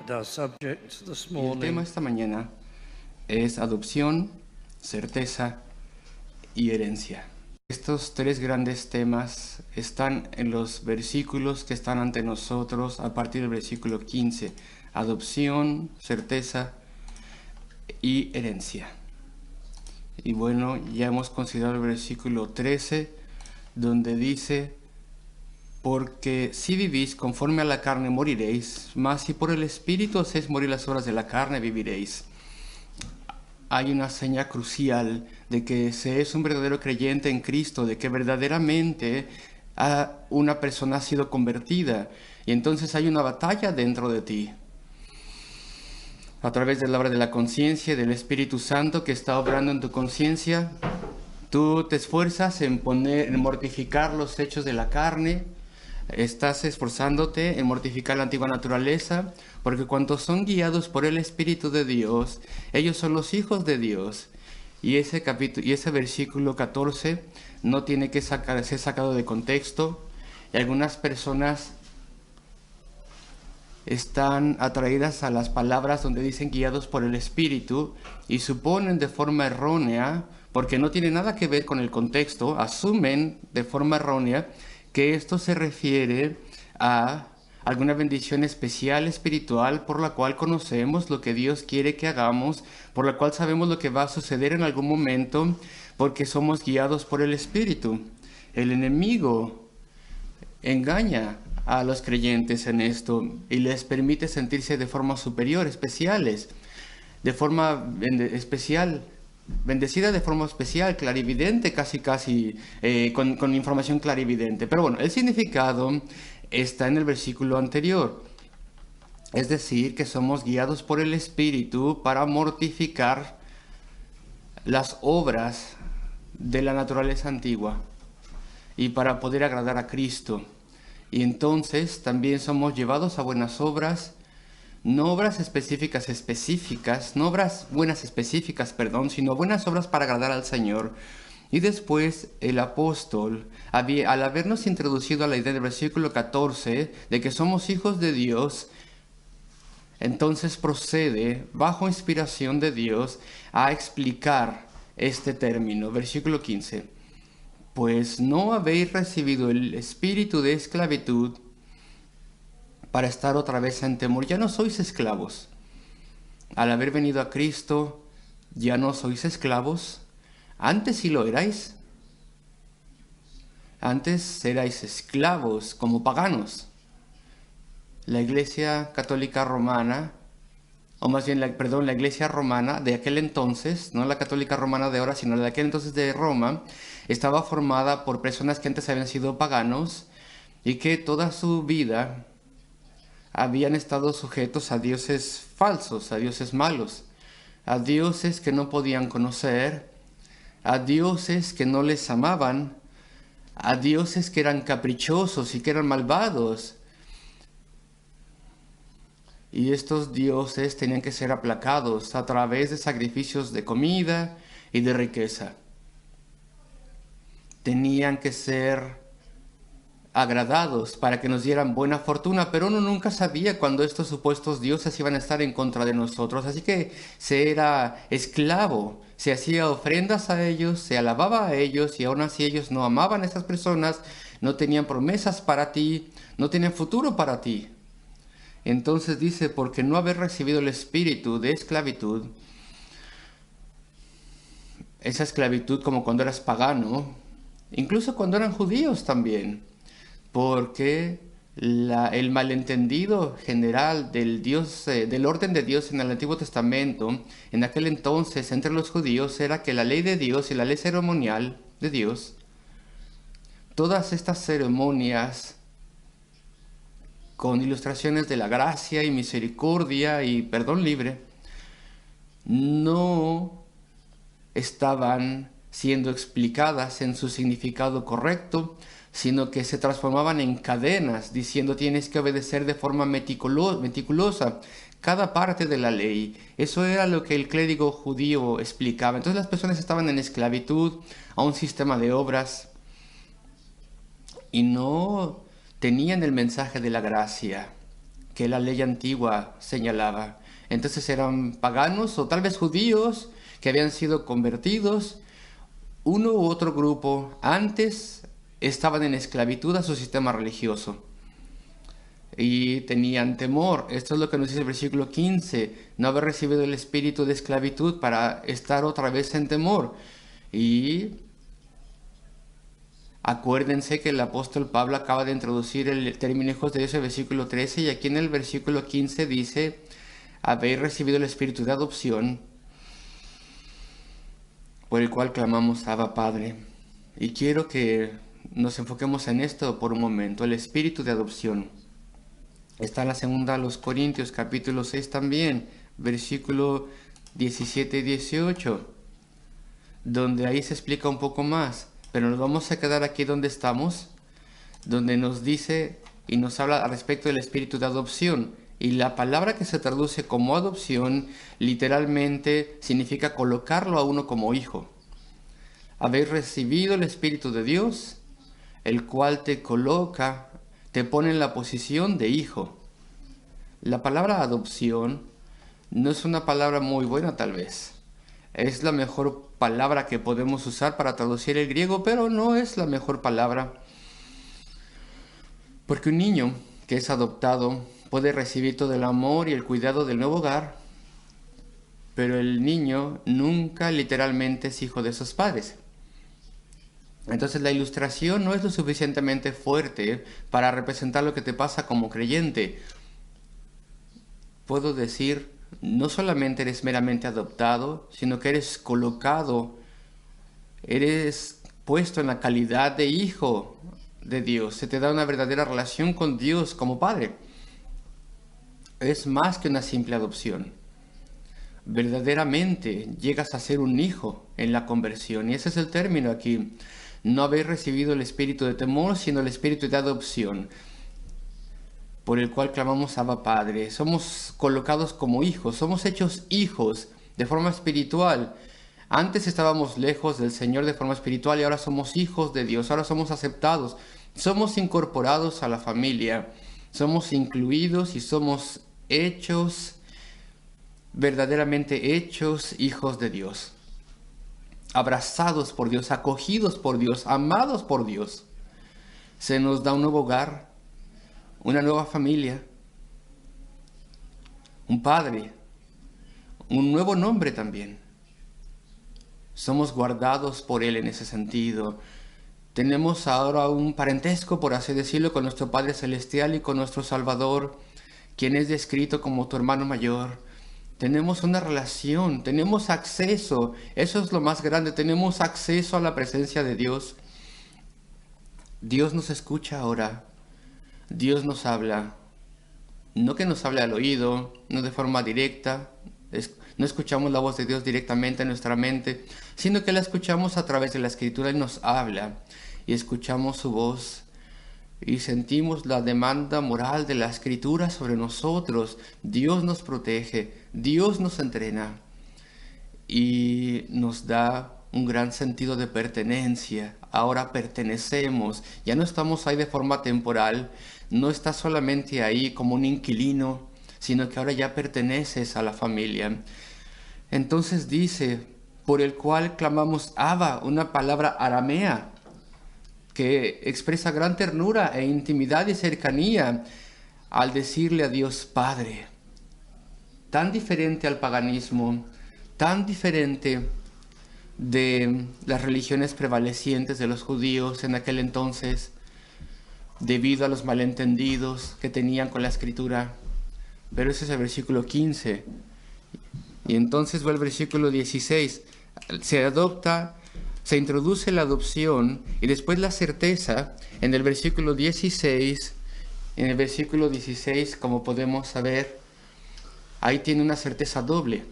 The subject this Y el tema morning esta mañana es adopción, certeza y herencia. Estos tres grandes temas están en los versículos que están ante nosotros a partir del versículo 15. Adopción, certeza y herencia. Y bueno, ya hemos considerado el versículo 13, donde dice: porque si vivís conforme a la carne moriréis, mas si por el Espíritu hacéis morir las obras de la carne viviréis. Hay una señal crucial de que se es un verdadero creyente en Cristo, de que verdaderamente una persona ha sido convertida, y entonces hay una batalla dentro de ti. A través de la obra de la conciencia, del Espíritu Santo que está obrando en tu conciencia, tú te esfuerzas en mortificar los hechos de la carne. Estás esforzándote en mortificar la antigua naturaleza, porque cuantos son guiados por el Espíritu de Dios, ellos son los hijos de Dios. Y ese versículo 14 no tiene que ser sacado de contexto. Y algunas personas están atraídas a las palabras donde dicen guiados por el Espíritu y suponen de forma errónea, porque no tiene nada que ver con el contexto, asumen de forma errónea que esto se refiere a alguna bendición especial espiritual por la cual conocemos lo que Dios quiere que hagamos, por la cual sabemos lo que va a suceder en algún momento, porque somos guiados por el Espíritu. El enemigo engaña a los creyentes en esto y les permite sentirse de forma superior, especiales, de forma especial, bendecida de forma especial, clarividente, casi con información clarividente. Pero bueno, el significado está en el versículo anterior. Es decir, que somos guiados por el Espíritu para mortificar las obras de la naturaleza antigua y para poder agradar a Cristo. Y entonces también somos llevados a buenas obras, no obras no obras buenas específicas, sino buenas obras para agradar al Señor. Y después el apóstol, al habernos introducido a la idea del versículo 14 de que somos hijos de Dios, entonces procede, bajo inspiración de Dios, a explicar este término. Versículo 15. Pues no habéis recibido el espíritu de esclavitud para estar otra vez en temor. Ya no sois esclavos. Al haber venido a Cristo, ya no sois esclavos. Antes sí lo erais. Antes erais esclavos como paganos. La Iglesia Católica Romana, o más bien, la Iglesia Romana de aquel entonces, no la Católica Romana de ahora, sino la de aquel entonces de Roma, estaba formada por personas que antes habían sido paganos y que toda su vida habían estado sujetos a dioses falsos, a dioses malos, a dioses que no podían conocer, a dioses que no les amaban, a dioses que eran caprichosos y que eran malvados. Y estos dioses tenían que ser aplacados a través de sacrificios de comida y de riqueza. Tenían que ser agradados para que nos dieran buena fortuna, pero uno nunca sabía cuándo estos supuestos dioses iban a estar en contra de nosotros. Así que se era esclavo, se hacía ofrendas a ellos, se alababa a ellos, y aún así ellos no amaban a esas personas, no tenían promesas para ti, no tenían futuro para ti. Entonces dice, porque no haber recibido el espíritu de esclavitud, esa esclavitud como cuando eras pagano, incluso cuando eran judíos también, porque el malentendido general del orden de Dios en el Antiguo Testamento, en aquel entonces entre los judíos, era que la ley de Dios y la ley ceremonial de Dios, todas estas ceremonias con ilustraciones de la gracia y misericordia y perdón libre, no estaban siendo explicadas en su significado correcto, sino que se transformaban en cadenas, diciendo tienes que obedecer de forma meticulosa cada parte de la ley. Eso era lo que el clérigo judío explicaba. Entonces las personas estaban en esclavitud a un sistema de obras y no tenían el mensaje de la gracia que la ley antigua señalaba. Entonces eran paganos o tal vez judíos que habían sido convertidos. Uno u otro grupo antes estaban en esclavitud a su sistema religioso y tenían temor. Esto es lo que nos dice el versículo 15, no haber recibido el espíritu de esclavitud para estar otra vez en temor. Y acuérdense que el apóstol Pablo acaba de introducir el término hijos de Dios en el versículo 13, y aquí en el versículo 15 dice, habéis recibido el espíritu de adopción, por el cual clamamos Abba Padre. Y quiero que nos enfoquemos en esto por un momento, el espíritu de adopción. Está en la segunda a los Corintios, capítulo 6 también, versículo 17 y 18, donde ahí se explica un poco más. Pero nos vamos a quedar aquí donde estamos, donde nos dice y nos habla al respecto del espíritu de adopción. Y la palabra que se traduce como adopción literalmente significa colocarlo a uno como hijo. Habéis recibido el Espíritu de Dios, el cual te coloca, te pone en la posición de hijo. La palabra adopción no es una palabra muy buena tal vez. Es la mejor palabra que podemos usar para traducir el griego, pero no es la mejor palabra. Porque un niño que es adoptado puede recibir todo el amor y el cuidado del nuevo hogar, pero el niño nunca literalmente es hijo de sus padres. Entonces la ilustración no es lo suficientemente fuerte para representar lo que te pasa como creyente. Puedo decir, no solamente eres meramente adoptado, sino que eres colocado, eres puesto en la calidad de hijo de Dios. Se te da una verdadera relación con Dios como Padre. Es más que una simple adopción. Verdaderamente llegas a ser un hijo en la conversión. Y ese es el término aquí. No habéis recibido el espíritu de temor, sino el espíritu de adopción, por el cual clamamos Abba Padre. Somos colocados como hijos, somos hechos hijos de forma espiritual. Antes estábamos lejos del Señor de forma espiritual y ahora somos hijos de Dios, ahora somos aceptados, somos incorporados a la familia, somos incluidos y somos hechos, verdaderamente hechos hijos de Dios. Abrazados por Dios, acogidos por Dios, amados por Dios. Se nos da un nuevo hogar, una nueva familia, un padre, un nuevo nombre también. Somos guardados por Él en ese sentido. Tenemos ahora un parentesco, por así decirlo, con nuestro Padre Celestial y con nuestro Salvador, quien es descrito como tu hermano mayor. Tenemos una relación, tenemos acceso, eso es lo más grande, tenemos acceso a la presencia de Dios. Dios nos escucha ahora, Dios nos habla, no que nos hable al oído, no de forma directa, no escuchamos la voz de Dios directamente en nuestra mente, sino que la escuchamos a través de la Escritura y nos habla, y escuchamos su voz. Y sentimos la demanda moral de la Escritura sobre nosotros. Dios nos protege, Dios nos entrena y nos da un gran sentido de pertenencia. Ahora pertenecemos, ya no estamos ahí de forma temporal, no estás solamente ahí como un inquilino, sino que ahora ya perteneces a la familia. Entonces dice, por el cual clamamos Abba, una palabra aramea, que expresa gran ternura e intimidad y cercanía al decirle a Dios Padre. Tan diferente al paganismo, tan diferente de las religiones prevalecientes de los judíos en aquel entonces, debido a los malentendidos que tenían con la Escritura. Pero ese es el versículo 15. Y entonces va el versículo 16. Se introduce la adopción y después la certeza en el versículo 16. En el versículo 16, como podemos saber, ahí tiene una certeza doble.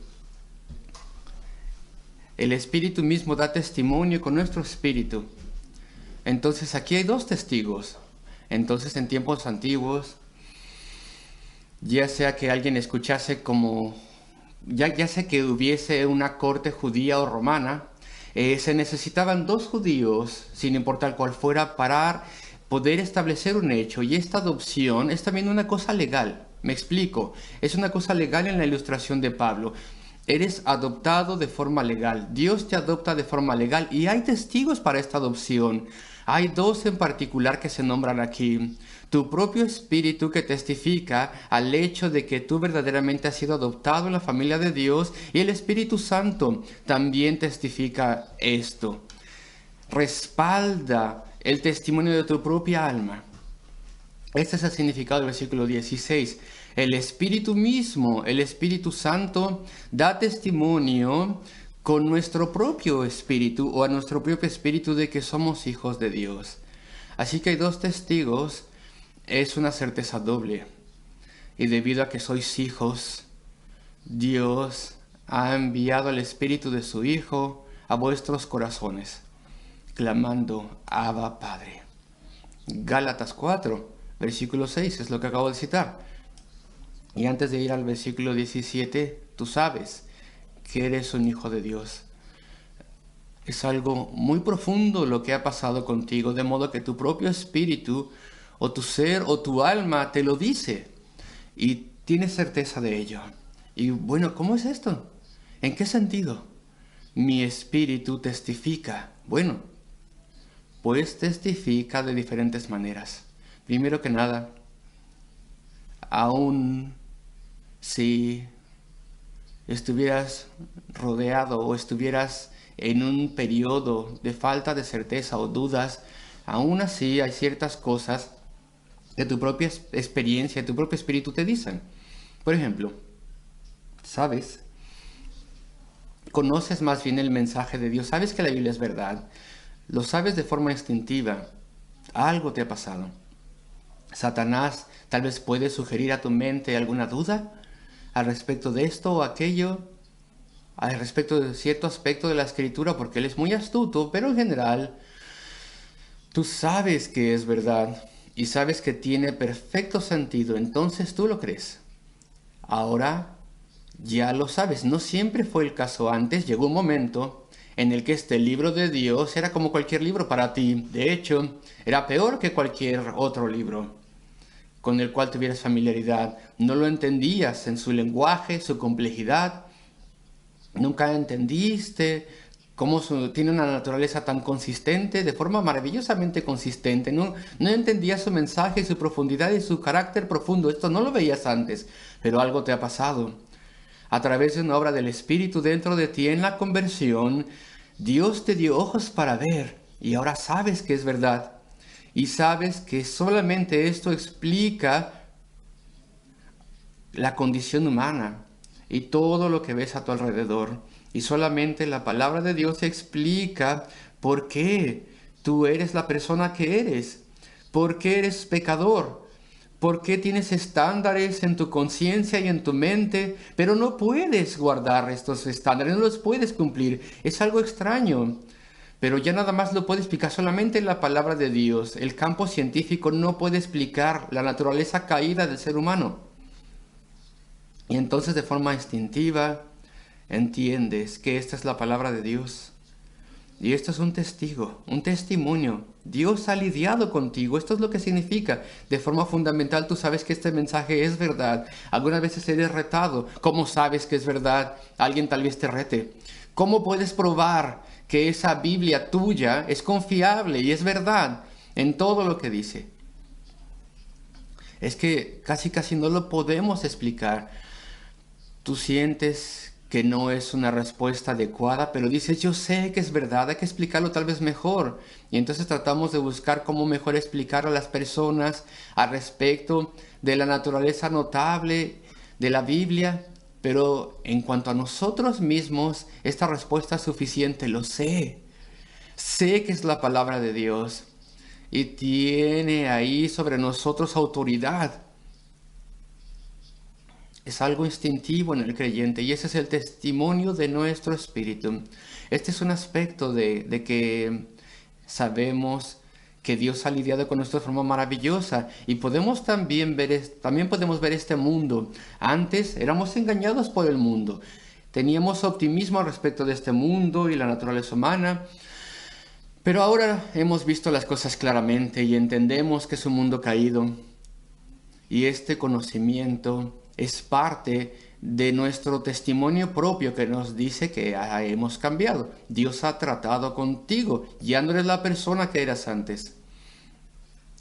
El Espíritu mismo da testimonio con nuestro espíritu. Entonces aquí hay dos testigos. Entonces en tiempos antiguos, ya sea que alguien escuchase como, ya sea que hubiese una corte judía o romana, se necesitaban dos judíos, sin importar cuál fuera, para poder establecer un hecho. Y esta adopción es también una cosa legal. Me explico. Es una cosa legal en la ilustración de Pablo. Eres adoptado de forma legal. Dios te adopta de forma legal y hay testigos para esta adopción. Hay dos en particular que se nombran aquí. Tu propio espíritu que testifica al hecho de que tú verdaderamente has sido adoptado en la familia de Dios, y el Espíritu Santo también testifica esto. Respalda el testimonio de tu propia alma. Este es el significado del versículo 16. El Espíritu mismo, el Espíritu Santo, da testimonio con nuestro propio espíritu o a nuestro propio espíritu de que somos hijos de Dios. Así que hay dos testigos, es una certeza doble. Y debido a que sois hijos, Dios ha enviado el Espíritu de su Hijo a vuestros corazones, clamando, Abba, Padre. Gálatas 4. Versículo 6 es lo que acabo de citar. Y antes de ir al versículo 17, tú sabes que eres un hijo de Dios. Es algo muy profundo lo que ha pasado contigo, de modo que tu propio espíritu, o tu ser, o tu alma te lo dice. Y tienes certeza de ello. Y bueno, ¿cómo es esto? ¿En qué sentido? Mi espíritu testifica. Bueno, pues testifica de diferentes maneras. Primero que nada, aún si estuvieras rodeado o estuvieras en un periodo de falta de certeza o dudas, aún así hay ciertas cosas que tu propia experiencia, tu propio espíritu te dicen. Por ejemplo, ¿sabes? Conoces más bien el mensaje de Dios, sabes que la Biblia es verdad, lo sabes de forma instintiva, algo te ha pasado. Satanás tal vez puede sugerir a tu mente alguna duda al respecto de esto o aquello, al respecto de cierto aspecto de la escritura, porque él es muy astuto, pero en general tú sabes que es verdad y sabes que tiene perfecto sentido, entonces tú lo crees. Ahora ya lo sabes, no siempre fue el caso antes, llegó un momento en el que este libro de Dios era como cualquier libro para ti, de hecho, era peor que cualquier otro libro con el cual tuvieras familiaridad. No lo entendías en su lenguaje, su complejidad. Nunca entendiste cómo tiene una naturaleza tan consistente, de forma maravillosamente consistente. No entendías su mensaje, su profundidad y su carácter profundo. Esto no lo veías antes, pero algo te ha pasado. A través de una obra del Espíritu dentro de ti en la conversión, Dios te dio ojos para ver y ahora sabes que es verdad. Y sabes que solamente esto explica la condición humana y todo lo que ves a tu alrededor. Y solamente la palabra de Dios explica por qué tú eres la persona que eres, por qué eres pecador, por qué tienes estándares en tu conciencia y en tu mente, pero no puedes guardar estos estándares, no los puedes cumplir. Es algo extraño. Pero ya nada más lo puede explicar solamente la palabra de Dios. El campo científico no puede explicar la naturaleza caída del ser humano. Y entonces de forma instintiva entiendes que esta es la palabra de Dios. Y esto es un testigo, un testimonio. Dios ha lidiado contigo. Esto es lo que significa. De forma fundamental tú sabes que este mensaje es verdad. Algunas veces eres retado. ¿Cómo sabes que es verdad? Alguien tal vez te rete. ¿Cómo puedes probar que esa Biblia tuya es confiable y es verdad en todo lo que dice? Es que casi no lo podemos explicar. Tú sientes que no es una respuesta adecuada, pero dices, yo sé que es verdad, hay que explicarlo tal vez mejor. Y entonces tratamos de buscar cómo mejor explicar a las personas al respecto de la naturaleza notable de la Biblia. Pero en cuanto a nosotros mismos, esta respuesta es suficiente, lo sé. Sé que es la palabra de Dios y tiene ahí sobre nosotros autoridad. Es algo instintivo en el creyente y ese es el testimonio de nuestro espíritu. Este es un aspecto de que sabemos que Dios ha lidiado con nosotros de forma maravillosa y podemos también podemos ver este mundo. Antes éramos engañados por el mundo. Teníamos optimismo respecto de este mundo y la naturaleza humana, pero ahora hemos visto las cosas claramente y entendemos que es un mundo caído. Y este conocimiento es parte de nuestro testimonio propio que nos dice que hemos cambiado. Dios ha tratado contigo, ya no eres la persona que eras antes.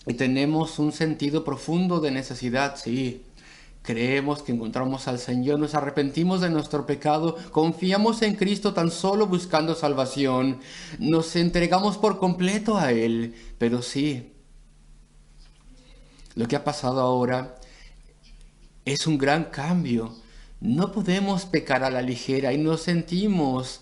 Y tenemos un sentido profundo de necesidad, sí. Creemos que encontramos al Señor, nos arrepentimos de nuestro pecado, confiamos en Cristo tan solo buscando salvación, nos entregamos por completo a Él. Pero sí, lo que ha pasado ahora es un gran cambio. No podemos pecar a la ligera y nos sentimos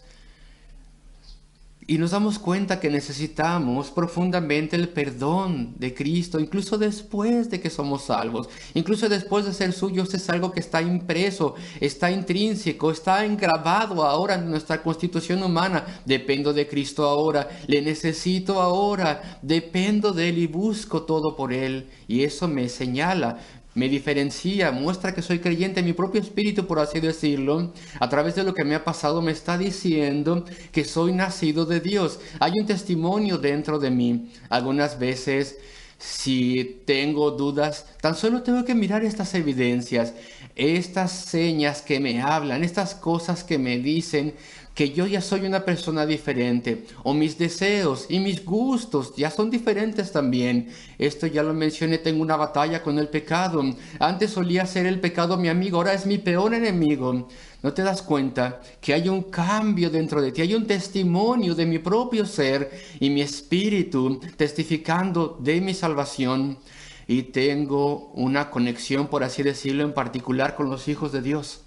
y nos damos cuenta que necesitamos profundamente el perdón de Cristo, incluso después de que somos salvos, incluso después de ser suyos. Es algo que está impreso, está intrínseco, está engravado ahora en nuestra constitución humana. Dependo de Cristo ahora, le necesito ahora, dependo de Él y busco todo por Él. Y eso me señala, me diferencia, muestra que soy creyente. Mi propio espíritu, por así decirlo, a través de lo que me ha pasado, me está diciendo que soy nacido de Dios. Hay un testimonio dentro de mí. Algunas veces, si tengo dudas, tan solo tengo que mirar estas evidencias, estas señas que me hablan, estas cosas que me dicen que yo ya soy una persona diferente, o mis deseos y mis gustos ya son diferentes también. Esto ya lo mencioné, tengo una batalla con el pecado. Antes solía ser el pecado mi amigo, ahora es mi peor enemigo. ¿No te das cuenta que hay un cambio dentro de ti? Hay un testimonio de mi propio ser y mi espíritu testificando de mi salvación. Y tengo una conexión, por así decirlo, en particular con los hijos de Dios.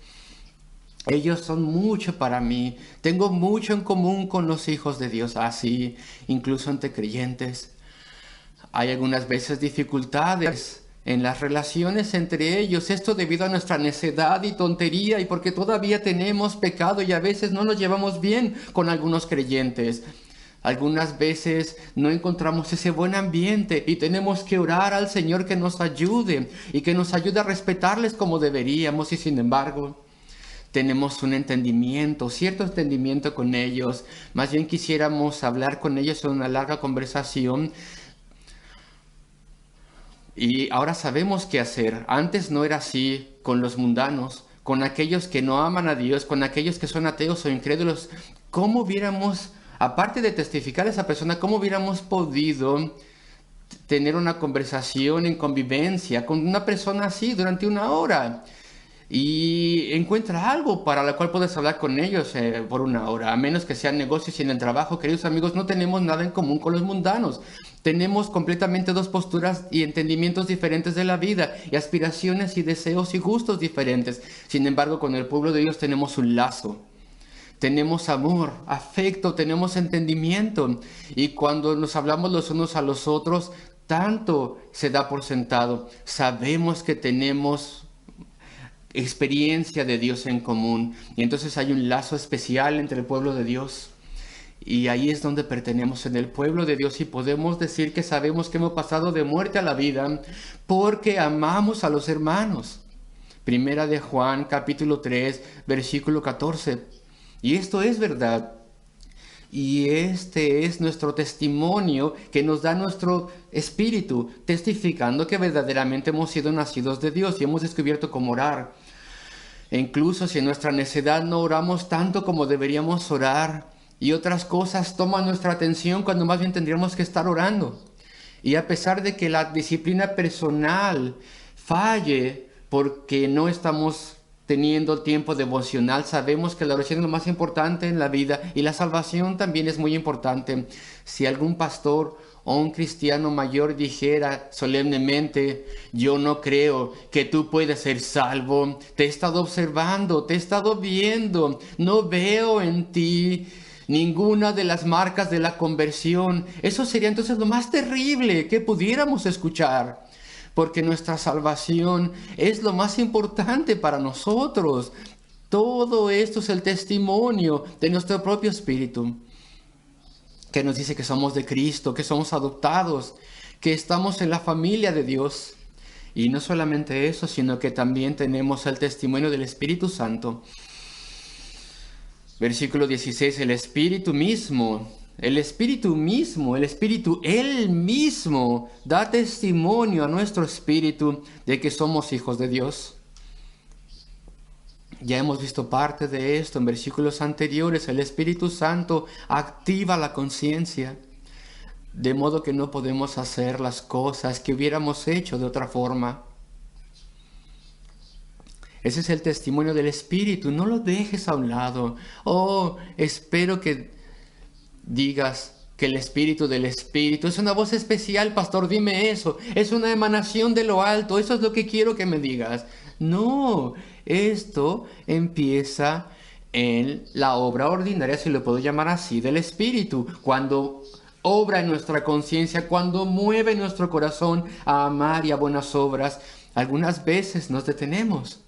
Ellos son mucho para mí. Tengo mucho en común con los hijos de Dios. Así, incluso entre creyentes. Hay algunas veces dificultades en las relaciones entre ellos. Esto debido a nuestra necedad y tontería y porque todavía tenemos pecado y a veces no nos llevamos bien con algunos creyentes. Algunas veces no encontramos ese buen ambiente y tenemos que orar al Señor que nos ayude y que nos ayude a respetarles como deberíamos. Y sin embargo, tenemos un entendimiento, cierto entendimiento con ellos. Más bien quisiéramos hablar con ellos en una larga conversación. Y ahora sabemos qué hacer. Antes no era así con los mundanos, con aquellos que no aman a Dios, con aquellos que son ateos o incrédulos. ¿Cómo hubiéramos, aparte de testificar a esa persona, cómo hubiéramos podido tener una conversación en convivencia con una persona así durante una hora? Y encuentra algo para la cual puedes hablar con ellos por una hora, a menos que sean negocios y en el trabajo. Queridos amigos, no tenemos nada en común con los mundanos. Tenemos completamente dos posturas y entendimientos diferentes de la vida, y aspiraciones y deseos y gustos diferentes. Sin embargo, con el pueblo de Dios tenemos un lazo. Tenemos amor, afecto, tenemos entendimiento. Y cuando nos hablamos los unos a los otros, tanto se da por sentado. Sabemos que tenemos experiencia de Dios en común. Y entonces hay un lazo especial entre el pueblo de Dios. Y ahí es donde pertenecemos, en el pueblo de Dios. Y podemos decir que sabemos que hemos pasado de muerte a la vida porque amamos a los hermanos. Primera de Juan, capítulo 3, versículo 14. Y esto es verdad. Y este es nuestro testimonio que nos da nuestro espíritu, testificando que verdaderamente hemos sido nacidos de Dios y hemos descubierto cómo orar. E incluso si en nuestra necedad no oramos tanto como deberíamos orar y otras cosas toman nuestra atención cuando más bien tendríamos que estar orando. Y a pesar de que la disciplina personal falle porque no estamos teniendo tiempo devocional, sabemos que la oración es lo más importante en la vida y la salvación también es muy importante. Si algún pastor o un cristiano mayor dijera solemnemente: yo no creo que tú puedas ser salvo, te he estado observando, te he estado viendo, no veo en ti ninguna de las marcas de la conversión, eso sería entonces lo más terrible que pudiéramos escuchar. Porque nuestra salvación es lo más importante para nosotros. Todo esto es el testimonio de nuestro propio espíritu, que nos dice que somos de Cristo, que somos adoptados, que estamos en la familia de Dios. Y no solamente eso, sino que también tenemos el testimonio del Espíritu Santo. Versículo 16, el Espíritu mismo el Espíritu mismo, el Espíritu Él mismo da testimonio a nuestro espíritu de que somos hijos de Dios. Ya hemos visto parte de esto en versículos anteriores. El Espíritu Santo activa la conciencia, de modo que no podemos hacer las cosas que hubiéramos hecho de otra forma. Ese es el testimonio del Espíritu. No lo dejes a un lado. Oh, espero que digas que el Espíritu del Espíritu es una voz especial, pastor, dime eso. Es una emanación de lo alto. Eso es lo que quiero que me digas. No, esto empieza en la obra ordinaria, si lo puedo llamar así, del Espíritu. Cuando obra en nuestra conciencia, cuando mueve nuestro corazón a amar y a buenas obras, algunas veces nos detenemos.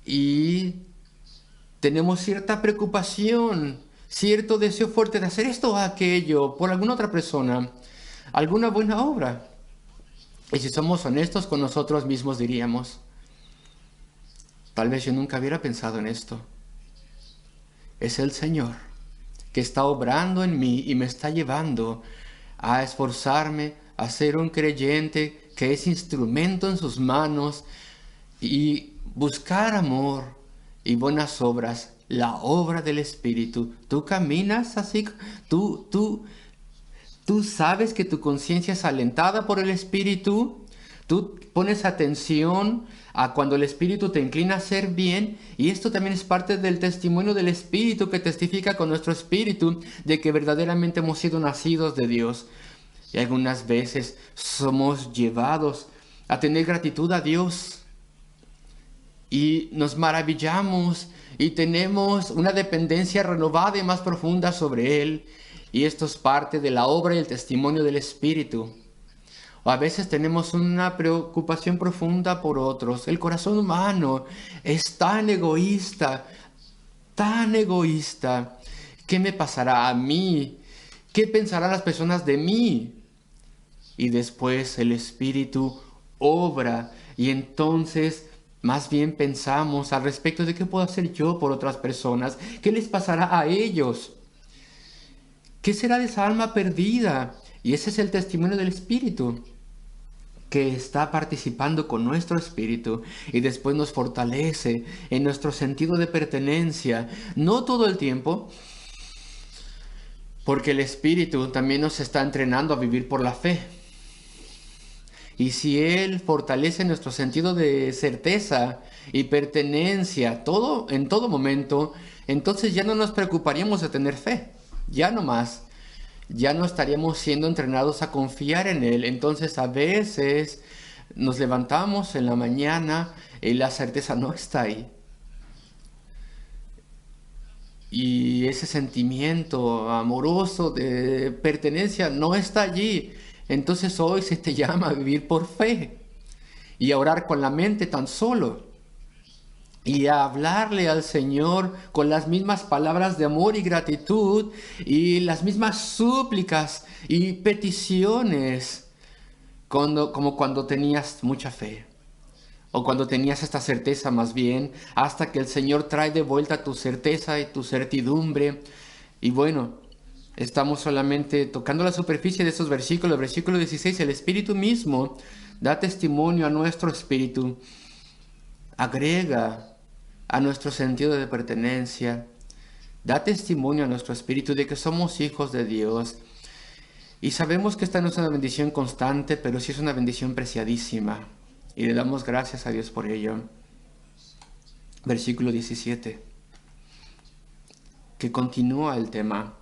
Y tenemos cierta preocupación, cierto deseo fuerte de hacer esto o aquello por alguna otra persona, alguna buena obra. Y si somos honestos con nosotros mismos diríamos, tal vez yo nunca hubiera pensado en esto. Es el Señor que está obrando en mí y me está llevando a esforzarme, a ser un creyente que es instrumento en sus manos y buscar amor y buenas obras, la obra del Espíritu. Tú caminas así, tú sabes que tu conciencia es alentada por el Espíritu, tú pones atención a cuando el Espíritu te inclina a hacer bien, y esto también es parte del testimonio del Espíritu que testifica con nuestro espíritu de que verdaderamente hemos sido nacidos de Dios. Y algunas veces somos llevados a tener gratitud a Dios y nos maravillamos y tenemos una dependencia renovada y más profunda sobre Él. Y esto es parte de la obra y el testimonio del Espíritu. O a veces tenemos una preocupación profunda por otros. El corazón humano es tan egoísta. ¿Qué me pasará a mí? ¿Qué pensarán las personas de mí? Y después el Espíritu obra y entonces más bien pensamos al respecto de qué puedo hacer yo por otras personas. ¿Qué les pasará a ellos? ¿Qué será de esa alma perdida? Y ese es el testimonio del Espíritu, que está participando con nuestro espíritu y después nos fortalece en nuestro sentido de pertenencia. No todo el tiempo, porque el Espíritu también nos está entrenando a vivir por la fe. Y si Él fortalece nuestro sentido de certeza y pertenencia en todo momento, entonces ya no nos preocuparíamos de tener fe. Ya no más. Ya no estaríamos siendo entrenados a confiar en Él. Entonces a veces nos levantamos en la mañana y la certeza no está ahí. Y ese sentimiento amoroso de pertenencia no está allí. Entonces hoy se te llama a vivir por fe y a orar con la mente tan solo y a hablarle al Señor con las mismas palabras de amor y gratitud y las mismas súplicas y peticiones como cuando tenías mucha fe o cuando tenías esta certeza más bien, hasta que el Señor trae de vuelta tu certeza y tu certidumbre. Y bueno, estamos solamente tocando la superficie de estos versículos. Versículo 16, el Espíritu mismo da testimonio a nuestro espíritu, agrega a nuestro sentido de pertenencia, da testimonio a nuestro espíritu de que somos hijos de Dios. Y sabemos que esta no es una bendición constante, pero sí es una bendición preciadísima. Y le damos gracias a Dios por ello. Versículo 17, que continúa el tema.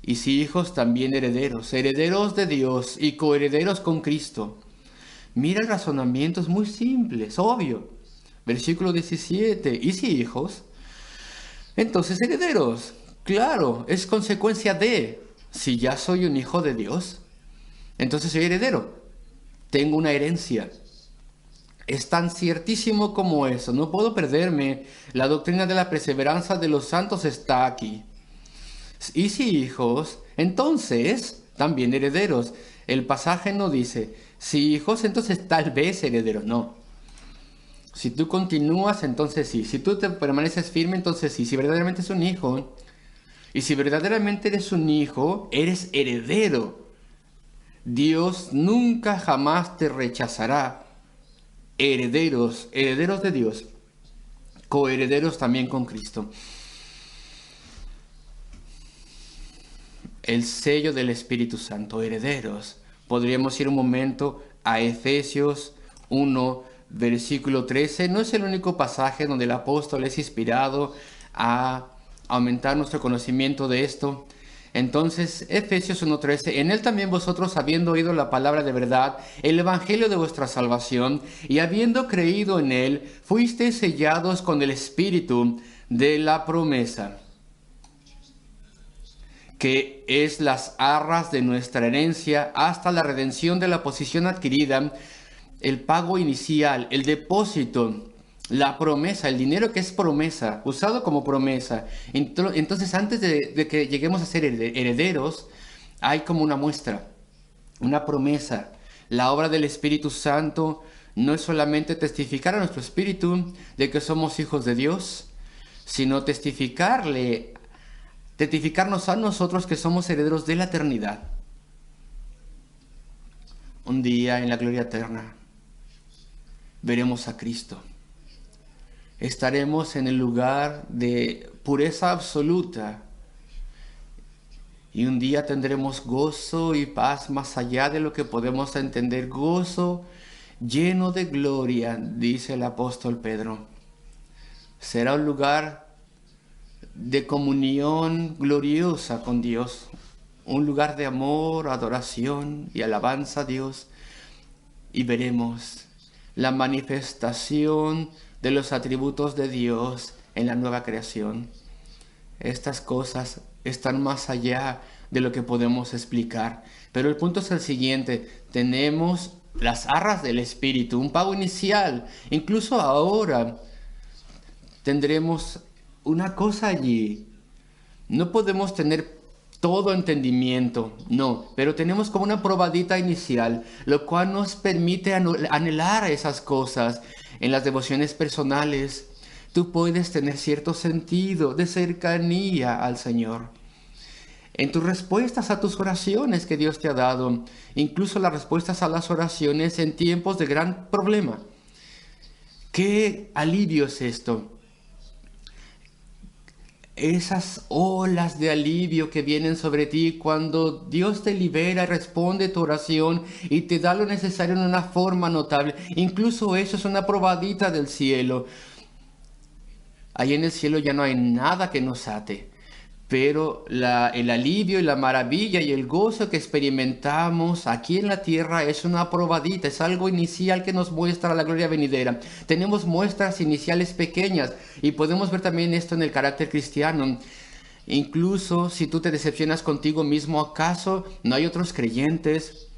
Y si hijos, también herederos, herederos de Dios y coherederos con Cristo. Mira, el razonamiento es muy simple, es obvio. Versículo 17, y si hijos, entonces herederos. Claro, es consecuencia de, si ya soy un hijo de Dios, entonces soy heredero. Tengo una herencia. Es tan ciertísimo como eso, no puedo perderme. La doctrina de la perseverancia de los santos está aquí. Y si hijos, entonces también herederos. El pasaje no dice, si hijos, entonces tal vez herederos. No. Si tú continúas, entonces sí. Si tú te permaneces firme, entonces sí. Si verdaderamente es un hijo, Y si verdaderamente eres un hijo, eres heredero. Dios nunca jamás te rechazará. Herederos, herederos de Dios, coherederos también con Cristo. El sello del Espíritu Santo, herederos. Podríamos ir un momento a Efesios 1, versículo 13. No es el único pasaje donde el apóstol es inspirado a aumentar nuestro conocimiento de esto. Entonces, Efesios 1:13, en él también vosotros, habiendo oído la palabra de verdad, el evangelio de vuestra salvación, y habiendo creído en él, fuisteis sellados con el Espíritu de la promesa, que es las arras de nuestra herencia hasta la redención de la posesión adquirida, el pago inicial, el depósito, la promesa, el dinero que es promesa, usado como promesa. Entonces, antes de que lleguemos a ser herederos, hay como una muestra, una promesa. La obra del Espíritu Santo no es solamente testificar a nuestro espíritu de que somos hijos de Dios, sino testificarnos a nosotros que somos herederos de la eternidad. Un día en la gloria eterna veremos a Cristo. Estaremos en el lugar de pureza absoluta. Y un día tendremos gozo y paz más allá de lo que podemos entender. Gozo lleno de gloria, dice el apóstol Pedro. Será un lugar de comunión gloriosa con Dios. Un lugar de amor, adoración y alabanza a Dios. Y veremos la manifestación de los atributos de Dios en la nueva creación. Estas cosas están más allá de lo que podemos explicar. Pero el punto es el siguiente. Tenemos las arras del Espíritu, un pago inicial. Incluso ahora tendremos una cosa allí. No podemos tener todo entendimiento, no, pero tenemos como una probadita inicial, lo cual nos permite anhelar esas cosas. En las devociones personales, tú puedes tener cierto sentido de cercanía al Señor. En tus respuestas a tus oraciones que Dios te ha dado, incluso las respuestas a las oraciones en tiempos de gran problema. ¿Qué alivio es esto? Esas olas de alivio que vienen sobre ti cuando Dios te libera y responde tu oración y te da lo necesario en una forma notable. Incluso eso es una probadita del cielo. Ahí en el cielo ya no hay nada que nos ate. Pero el alivio y la maravilla y el gozo que experimentamos aquí en la tierra es una probadita, es algo inicial que nos muestra la gloria venidera. Tenemos muestras iniciales pequeñas y podemos ver también esto en el carácter cristiano. Incluso si tú te decepcionas contigo mismo, ¿acaso no hay otros creyentes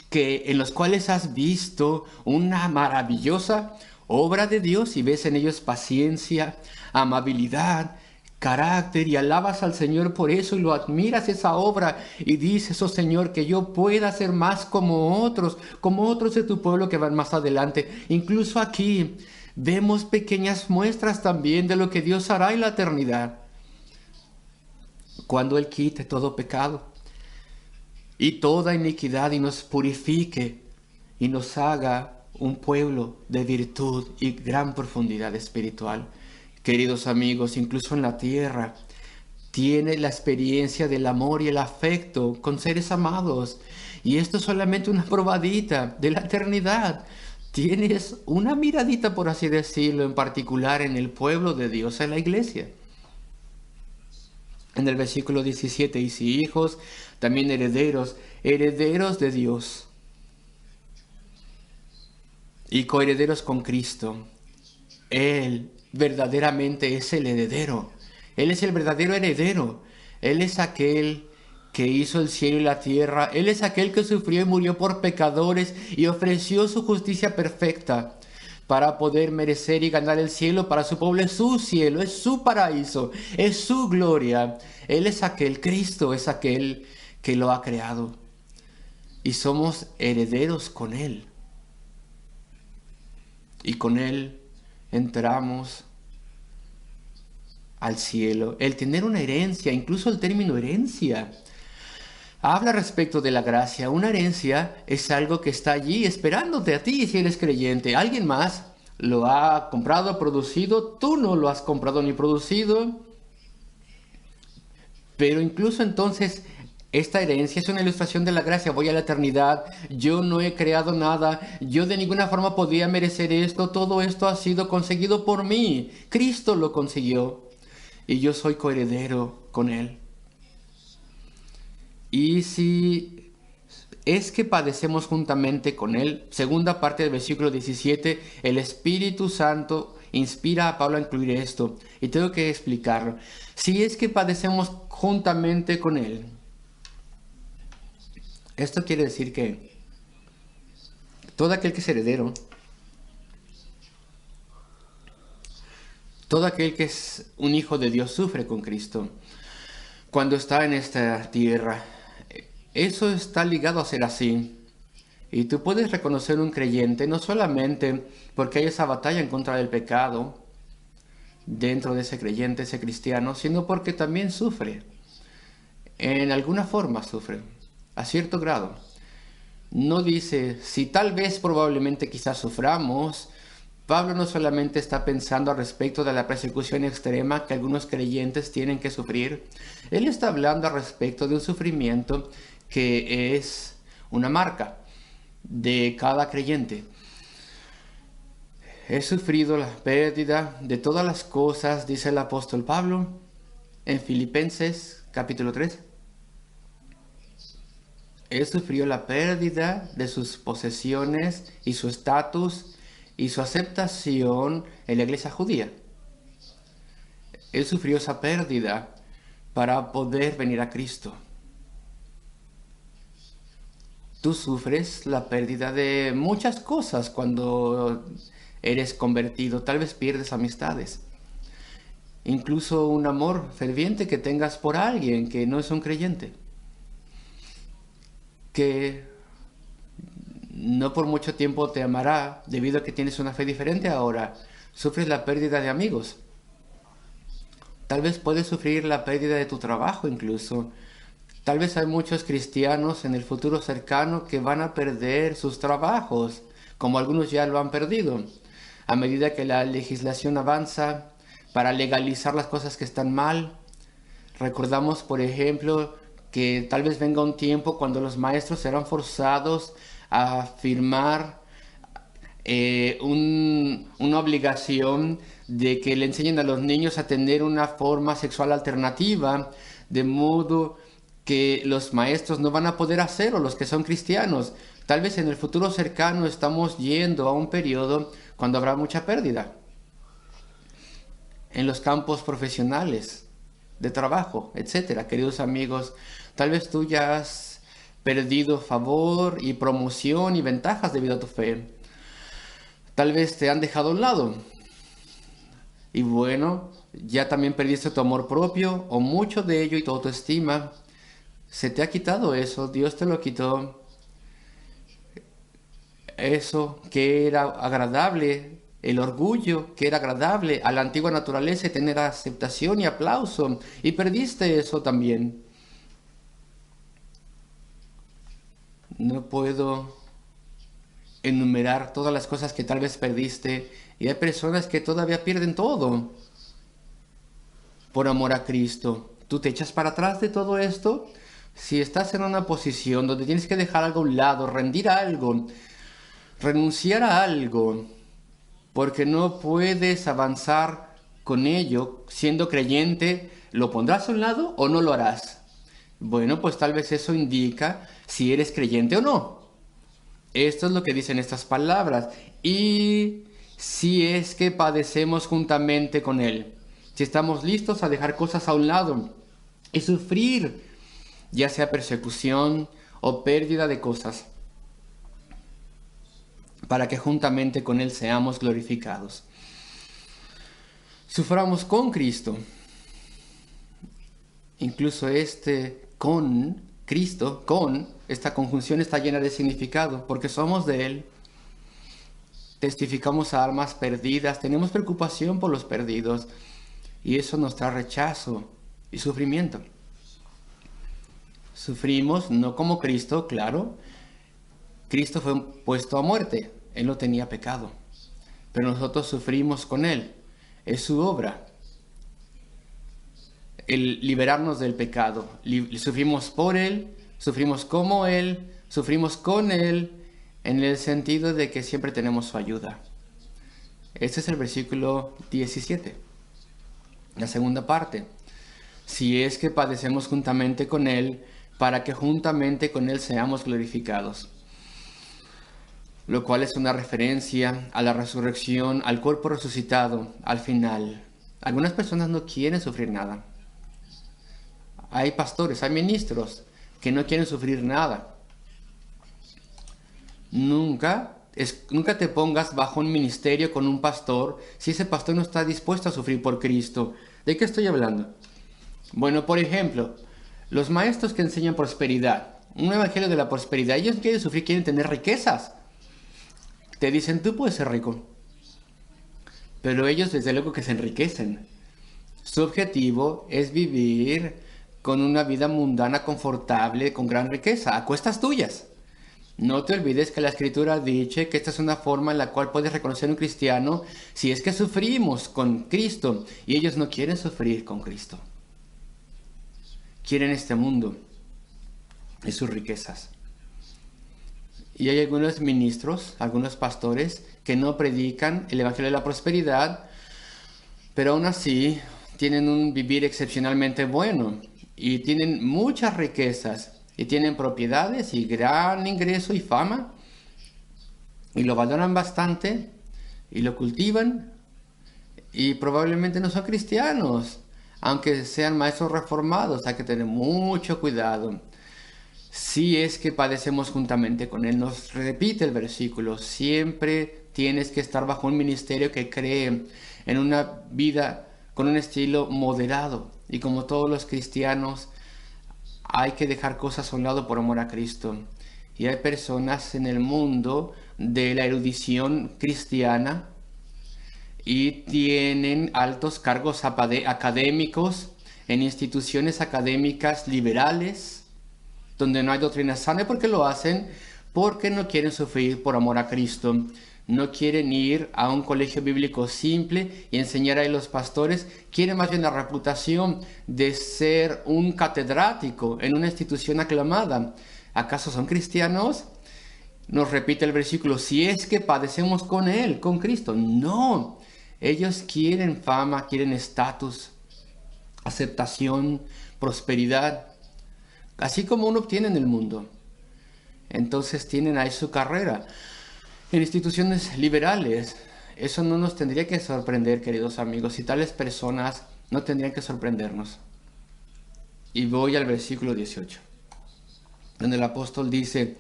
en los cuales has visto una maravillosa obra de Dios y ves en ellos paciencia, amabilidad, carácter, y alabas al Señor por eso y lo admiras esa obra y dices, oh Señor, que yo pueda ser más como otros de tu pueblo que van más adelante? Incluso aquí vemos pequeñas muestras también de lo que Dios hará en la eternidad, cuando Él quite todo pecado y toda iniquidad y nos purifique y nos haga un pueblo de virtud y gran profundidad espiritual. Queridos amigos, incluso en la tierra, tienes la experiencia del amor y el afecto con seres amados. Y esto es solamente una probadita de la eternidad. Tienes una miradita, por así decirlo, en particular en el pueblo de Dios, en la iglesia. En el versículo 17, y si hijos, también herederos, herederos de Dios y coherederos con Cristo. Él verdaderamente es el heredero. Él es el verdadero heredero. Él es aquel que hizo el cielo y la tierra. Él es aquel que sufrió y murió por pecadores y ofreció su justicia perfecta para poder merecer y ganar el cielo para su pueblo. Es su cielo, es su paraíso, es su gloria. Él es aquel, Cristo es aquel que lo ha creado. Y somos herederos con Él. Y con Él entramos al cielo, el tener una herencia, incluso el término herencia. Habla respecto de la gracia. Una herencia es algo que está allí esperándote a ti si eres creyente. Alguien más lo ha comprado, producido, tú no lo has comprado ni producido. Pero incluso entonces esta herencia es una ilustración de la gracia. Voy a la eternidad, yo no he creado nada, yo de ninguna forma podía merecer esto, todo esto ha sido conseguido por mí. Cristo lo consiguió y yo soy coheredero con Él. Y si es que padecemos juntamente con Él, segunda parte del versículo 17, el Espíritu Santo inspira a Pablo a incluir esto. Y tengo que explicarlo. Si es que padecemos juntamente con Él, esto quiere decir que todo aquel que es heredero, todo aquel que es un hijo de Dios sufre con Cristo cuando está en esta tierra. Eso está ligado a ser así. Y tú puedes reconocer un creyente no solamente porque hay esa batalla en contra del pecado dentro de ese creyente, ese cristiano, sino porque también sufre. En alguna forma sufre, a cierto grado. No dice, si tal vez probablemente quizás suframos. Pablo no solamente está pensando al respecto de la persecución extrema que algunos creyentes tienen que sufrir. Él está hablando al respecto de un sufrimiento que es una marca de cada creyente. He sufrido la pérdida de todas las cosas, dice el apóstol Pablo en Filipenses capítulo 3. Él sufrió la pérdida de sus posesiones y su estatus y su aceptación en la iglesia judía. Él sufrió esa pérdida para poder venir a Cristo. Tú sufres la pérdida de muchas cosas cuando eres convertido. Tal vez pierdes amistades. Incluso un amor ferviente que tengas por alguien que no es un creyente. Que no por mucho tiempo te amará debido a que tienes una fe diferente ahora. Sufres la pérdida de amigos. Tal vez puedes sufrir la pérdida de tu trabajo incluso. Tal vez hay muchos cristianos en el futuro cercano que van a perder sus trabajos, como algunos ya lo han perdido. A medida que la legislación avanza para legalizar las cosas que están mal, recordamos, por ejemplo, que tal vez venga un tiempo cuando los maestros serán forzados a firmar una obligación de que le enseñen a los niños a tener una forma sexual alternativa, de modo que los maestros no van a poder hacerlo, los que son cristianos. Tal vez en el futuro cercano estamos yendo a un periodo cuando habrá mucha pérdida en los campos profesionales, de trabajo, etcétera. Queridos amigos, tal vez tú ya has perdido favor y promoción y ventajas debido a tu fe. Tal vez te han dejado a un lado. Y bueno, ya también perdiste tu amor propio o mucho de ello y tu autoestima. Se te ha quitado eso, Dios te lo quitó. Eso que era agradable, el orgullo que era agradable a la antigua naturaleza y tener aceptación y aplauso. Y perdiste eso también. No puedo enumerar todas las cosas que tal vez perdiste. Y hay personas que todavía pierden todo por amor a Cristo. ¿Tú te echas para atrás de todo esto? Si estás en una posición donde tienes que dejar algo a un lado, rendir algo, renunciar a algo, porque no puedes avanzar con ello, siendo creyente, ¿lo pondrás a un lado o no lo harás? Bueno, pues tal vez eso indica si eres creyente o no. Esto es lo que dicen estas palabras. Y si es que padecemos juntamente con Él, si estamos listos a dejar cosas a un lado y sufrir, ya sea persecución o pérdida de cosas, para que juntamente con Él seamos glorificados. Suframos con Cristo. Incluso con Cristo, esta conjunción está llena de significado, porque somos de Él. Testificamos a almas perdidas, tenemos preocupación por los perdidos. y eso nos trae rechazo y sufrimiento. Sufrimos no como Cristo, claro. Cristo fue puesto a muerte, Él no tenía pecado, pero nosotros sufrimos con Él, es su obra. El liberarnos del pecado. Sufrimos por Él, sufrimos como Él, sufrimos con Él, en el sentido de que siempre tenemos su ayuda. Este es el versículo 17. La segunda parte. Si es que padecemos juntamente con Él, para que juntamente con Él seamos glorificados. Lo cual es una referencia a la resurrección, al cuerpo resucitado, al final. Algunas personas no quieren sufrir nada. Hay pastores, hay ministros que no quieren sufrir nada. Nunca te pongas bajo un ministerio con un pastor si ese pastor no está dispuesto a sufrir por Cristo. ¿De qué estoy hablando? Bueno, por ejemplo, los maestros que enseñan prosperidad, un evangelio de la prosperidad, ellos quieren sufrir, quieren tener riquezas. Te dicen, tú puedes ser rico. Pero ellos desde luego que se enriquecen. Su objetivo es vivir con una vida mundana, confortable, con gran riqueza, a cuestas tuyas. No te olvides que la Escritura dice que esta es una forma en la cual puedes reconocer a un cristiano si es que sufrimos con Cristo. Y ellos no quieren sufrir con Cristo. Quieren este mundo y sus riquezas. Y hay algunos ministros, algunos pastores que no predican el evangelio de la prosperidad, pero aún así tienen un vivir excepcionalmente bueno y tienen muchas riquezas y tienen propiedades y gran ingreso y fama y lo valoran bastante y lo cultivan y probablemente no son cristianos, aunque sean maestros reformados. Hay que tener mucho cuidado. Si es que padecemos juntamente con Él, nos repite el versículo, siempre tienes que estar bajo un ministerio que cree en una vida con un estilo moderado. Y como todos los cristianos, hay que dejar cosas a un lado por amor a Cristo. Y hay personas en el mundo de la erudición cristiana y tienen altos cargos académicos en instituciones académicas liberales, donde no hay doctrina sana. ¿Y por qué lo hacen? Porque no quieren sufrir por amor a Cristo. No quieren ir a un colegio bíblico simple y enseñar ahí los pastores. Quieren más bien la reputación de ser un catedrático en una institución aclamada. ¿Acaso son cristianos? Nos repite el versículo, si es que padecemos con Él, con Cristo. No, ellos quieren fama, quieren estatus, aceptación, prosperidad, así como uno obtiene en el mundo. Entonces tienen ahí su carrera en instituciones liberales. Eso no nos tendría que sorprender, queridos amigos, y tales personas no tendrían que sorprendernos. Y voy al versículo 18, donde el apóstol dice,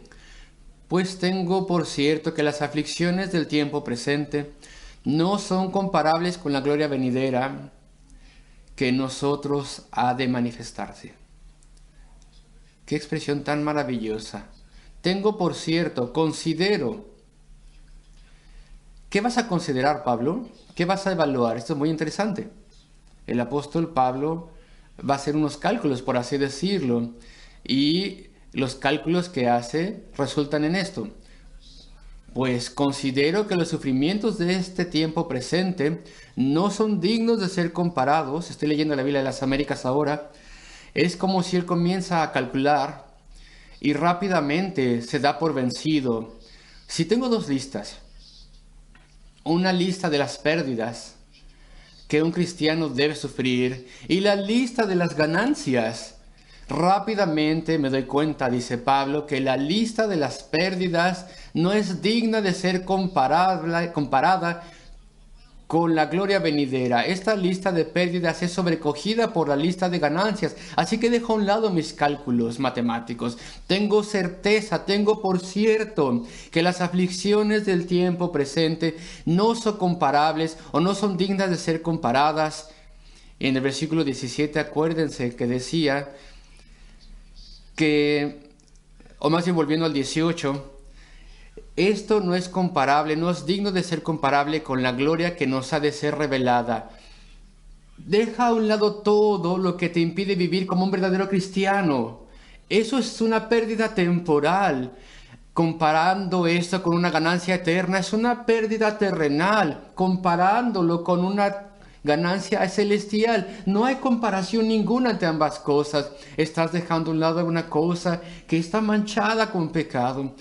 pues tengo por cierto que las aflicciones del tiempo presente no son comparables con la gloria venidera que en nosotros ha de manifestarse. Qué expresión tan maravillosa. Tengo por cierto, considero. ¿Qué vas a considerar, Pablo? ¿Qué vas a evaluar? Esto es muy interesante. El apóstol Pablo va a hacer unos cálculos, por así decirlo, y los cálculos que hace resultan en esto. Pues considero que los sufrimientos de este tiempo presente no son dignos de ser comparados. Estoy leyendo la Biblia de las Américas ahora. Es como si él comienza a calcular y rápidamente se da por vencido. Si tengo dos listas, una lista de las pérdidas que un cristiano debe sufrir y la lista de las ganancias, rápidamente me doy cuenta, dice Pablo, que la lista de las pérdidas no es digna de ser comparada con la gloria venidera. Esta lista de pérdidas es sobrecogida por la lista de ganancias. Así que dejo a un lado mis cálculos matemáticos. Tengo certeza, tengo por cierto que las aflicciones del tiempo presente no son comparables o no son dignas de ser comparadas. Y en el versículo 17, acuérdense que decía que, o más bien volviendo al 18, esto no es comparable, no es digno de ser comparable con la gloria que nos ha de ser revelada. Deja a un lado todo lo que te impide vivir como un verdadero cristiano. Eso es una pérdida temporal. Comparando esto con una ganancia eterna, es una pérdida terrenal. Comparándolo con una ganancia celestial, no hay comparación ninguna entre ambas cosas. Estás dejando a un lado una cosa que está manchada con pecado,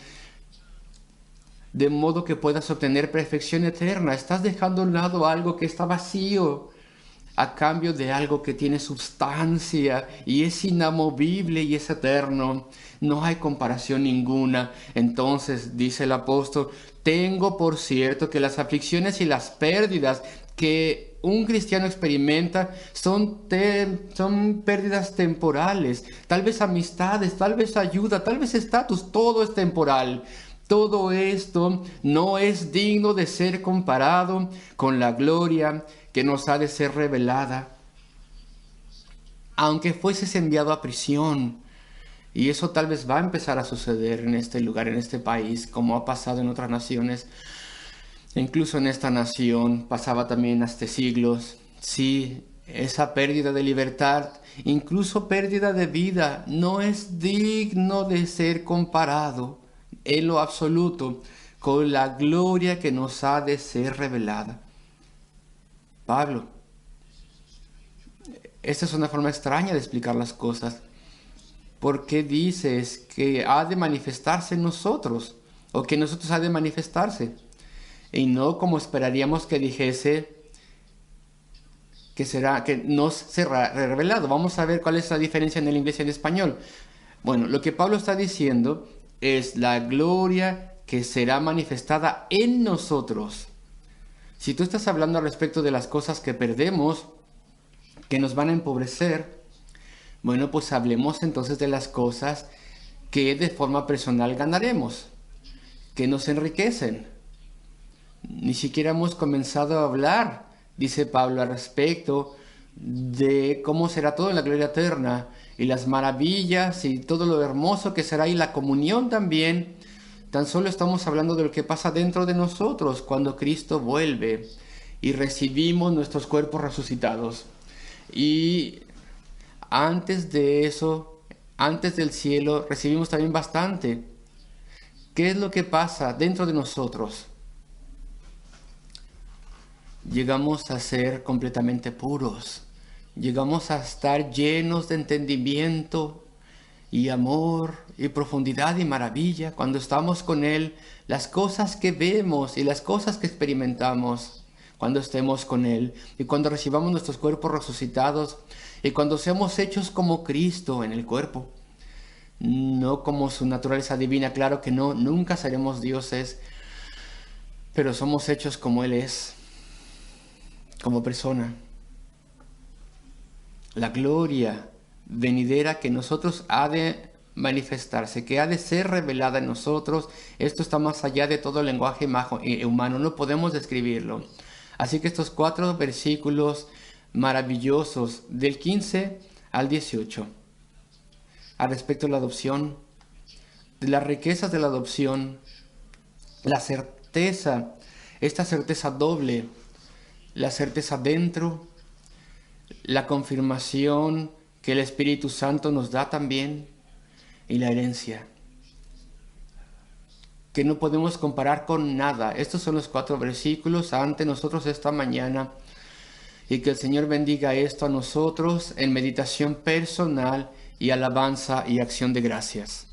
de modo que puedas obtener perfección eterna. Estás dejando a un lado algo que está vacío, a cambio de algo que tiene sustancia y es inamovible y es eterno. No hay comparación ninguna. Entonces, dice el apóstol, tengo por cierto que las aflicciones y las pérdidas que un cristiano experimenta son pérdidas temporales. Tal vez amistades, tal vez ayuda, tal vez estatus, todo es temporal. Todo esto no es digno de ser comparado con la gloria que nos ha de ser revelada. Aunque fueses enviado a prisión, y eso tal vez va a empezar a suceder en este lugar, en este país, como ha pasado en otras naciones, incluso en esta nación, pasaba también hasta siglos. Sí, esa pérdida de libertad, incluso pérdida de vida, no es digno de ser comparado en lo absoluto con la gloria que nos ha de ser revelada. Pablo, esta es una forma extraña de explicar las cosas. ¿Por qué dices que ha de manifestarse en nosotros? O que nosotros ha de manifestarse. Y no como esperaríamos que dijese que nos será revelado. Vamos a ver cuál es la diferencia en el inglés y en el español. Bueno, lo que Pablo está diciendo es la gloria que será manifestada en nosotros. Si tú estás hablando al respecto de las cosas que perdemos, que nos van a empobrecer, bueno, pues hablemos entonces de las cosas que de forma personal ganaremos, que nos enriquecen. Ni siquiera hemos comenzado a hablar, dice Pablo, al respecto de cómo será todo en la gloria eterna y las maravillas y todo lo hermoso que será y la comunión también. Tan solo estamos hablando de lo que pasa dentro de nosotros cuando Cristo vuelve y recibimos nuestros cuerpos resucitados. Y antes de eso, antes del cielo, recibimos también bastante. ¿Qué es lo que pasa dentro de nosotros? Llegamos a ser completamente puros. Llegamos a estar llenos de entendimiento y amor y profundidad y maravilla. Cuando estamos con Él, las cosas que vemos y las cosas que experimentamos cuando estemos con Él y cuando recibamos nuestros cuerpos resucitados y cuando seamos hechos como Cristo en el cuerpo, no como su naturaleza divina. Claro que no, nunca seremos dioses, pero somos hechos como Él es, como persona. La gloria venidera que nosotros ha de manifestarse, que ha de ser revelada en nosotros, esto está más allá de todo el lenguaje humano, no podemos describirlo. Así que estos 4 versículos maravillosos del 15 al 18, al respecto de la adopción, de las riquezas de la adopción, la certeza, esta certeza doble, la certeza dentro, la confirmación que el Espíritu Santo nos da también y la herencia, que no podemos comparar con nada. Estos son los 4 versículos ante nosotros esta mañana, y que el Señor bendiga esto a nosotros en meditación personal y alabanza y acción de gracias.